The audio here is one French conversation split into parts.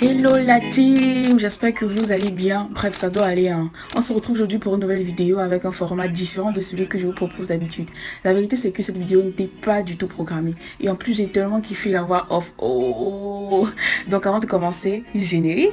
Hello la team, j'espère que vous allez bien. Bref, ça doit aller, hein. On se retrouve aujourd'hui pour une nouvelle vidéo avec un format différent de celui que je vous propose d'habitude. La vérité, c'est que cette vidéo n'était pas du tout programmée. Et en plus, j'ai tellement kiffé la voix off. Oh! Donc avant de commencer, générique.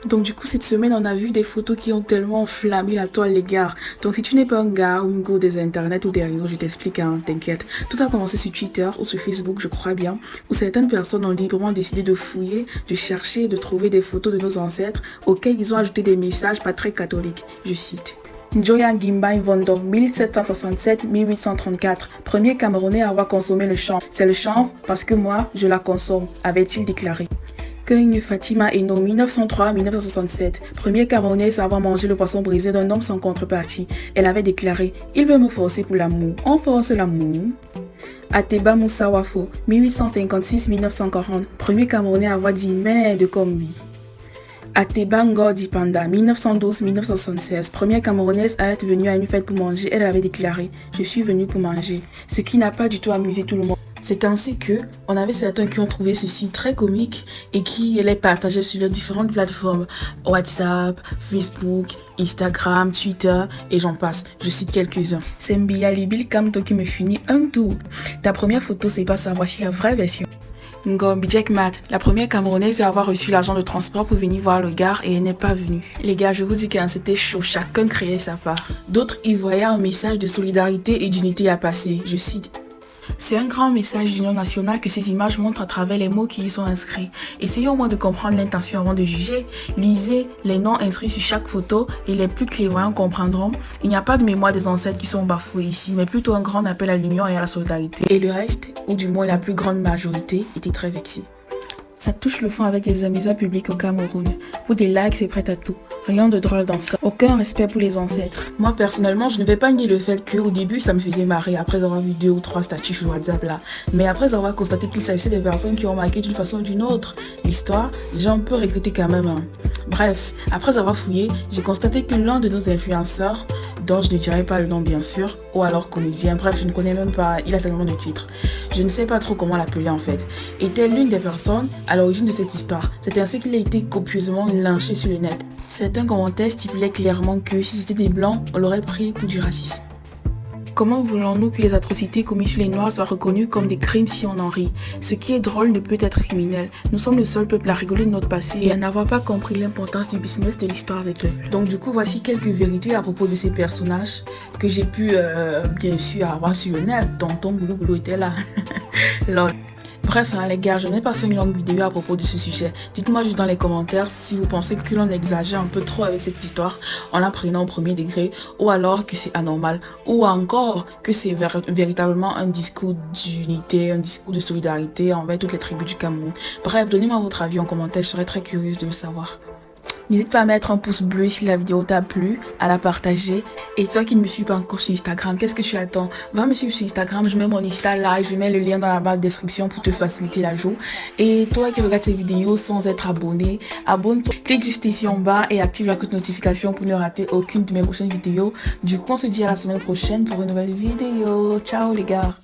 Donc du coup, cette semaine, on a vu des photos qui ont tellement enflammé la toile, les gars. Donc si tu n'es pas un gars ou une go des internets ou des réseaux, je t'explique, hein, t'inquiète. Tout a commencé sur Twitter ou sur Facebook, je crois bien, où certaines personnes ont librement décidé de fouiller, de chercher, de trouver des photos de nos ancêtres auxquelles ils ont ajouté des messages pas très catholiques. Je cite. Njoya Gimbai Vondo, 1767-1834, premier Camerounais à avoir consommé le chanvre. C'est le chanvre parce que moi, je la consomme, avait-il déclaré. Keng Fatima Eno, 1903-1967, premier Camerounais à avoir mangé le poisson brisé d'un homme sans contrepartie. Elle avait déclaré « Il veut me forcer pour l'amour. On force l'amour ?» Ateba Moussa Wafo, 1856-1940, premier Camerounais à avoir dit « merde comme lui ». Ateba Ngordi Panda, 1912-1976, première Camerounaise à être venue à une fête pour manger. Elle avait déclaré « Je suis venue pour manger », ce qui n'a pas du tout amusé tout le monde. C'est ainsi que on avait certains qui ont trouvé ceci très comique et qui les partageaient sur leurs différentes plateformes WhatsApp, Facebook, Instagram, Twitter et j'en passe. Je cite quelques-uns. C'est Mbia Libil Kamto qui me finit un tour. Ta première photo, c'est pas ça. Voici la vraie version. Ngombi Jack Matt, la première Camerounaise à avoir reçu l'argent de transport pour venir voir le gars et elle n'est pas venue. Les gars, je vous dis que c'était chaud, chacun créait sa part. D'autres y voyaient un message de solidarité et d'unité à passer. Je cite. C'est un grand message d'union nationale que ces images montrent à travers les mots qui y sont inscrits. Essayez au moins de comprendre l'intention avant de juger. Lisez les noms inscrits sur chaque photo et les plus clairvoyants comprendront. Il n'y a pas de mémoire des ancêtres qui sont bafoués ici, mais plutôt un grand appel à l'union et à la solidarité. Et le reste, ou du moins la plus grande majorité, était très vexé. Ça touche le fond avec les amusants publics au Cameroun. Pour des likes, c'est prêt à tout. Rien de drôle dans ça. Aucun respect pour les ancêtres. Moi, personnellement, je ne vais pas nier le fait qu'au début, ça me faisait marrer après avoir vu 2 ou 3 statuts sur WhatsApp là. Mais après avoir constaté qu'il s'agissait des personnes qui ont marqué d'une façon ou d'une autre l'histoire, j'ai un peu regretté quand même. Hein. Bref, après avoir fouillé, j'ai constaté que l'un de nos influenceurs, dont je ne dirai pas le nom bien sûr, ou alors comédien, bref, je ne connais même pas, il a tellement de titres. Je ne sais pas trop comment l'appeler en fait. Était l'une des personnes à l'origine de cette histoire. C'est ainsi qu'il a été copieusement lynché sur le net. Certains commentaires stipulaient clairement que si c'était des blancs, on l'aurait pris pour du racisme. Comment voulons-nous que les atrocités commises sur les Noirs soient reconnues comme des crimes si on en rit? Ce qui est drôle ne peut être criminel. Nous sommes le seul peuple à rigoler de notre passé et à n'avoir pas compris l'importance du business de l'histoire des peuples. Donc du coup, voici quelques vérités à propos de ces personnages que j'ai pu bien sûr avoir sur le net. Tonton Boulou Boulou était là. Lol. Bref, hein, les gars, je n'ai pas fait une longue vidéo à propos de ce sujet. Dites-moi juste dans les commentaires si vous pensez que l'on exagère un peu trop avec cette histoire en la prenant au premier degré, ou alors que c'est anormal, ou encore que c'est véritablement un discours d'unité, un discours de solidarité envers toutes les tribus du Cameroun. Bref, donnez-moi votre avis en commentaire, je serais très curieuse de le savoir. N'hésite pas à mettre un pouce bleu si la vidéo t'a plu, à la partager. Et toi qui ne me suis pas encore sur Instagram, qu'est-ce que tu attends? Va me suivre sur Instagram, je mets mon Insta là, je mets le lien dans la barre de description pour te faciliter la joue. Et toi qui regardes ces vidéos sans être abonné, abonne-toi, clique juste ici en bas et active la cloche de notification pour ne rater aucune de mes prochaines vidéos. Du coup, on se dit à la semaine prochaine pour une nouvelle vidéo. Ciao les gars!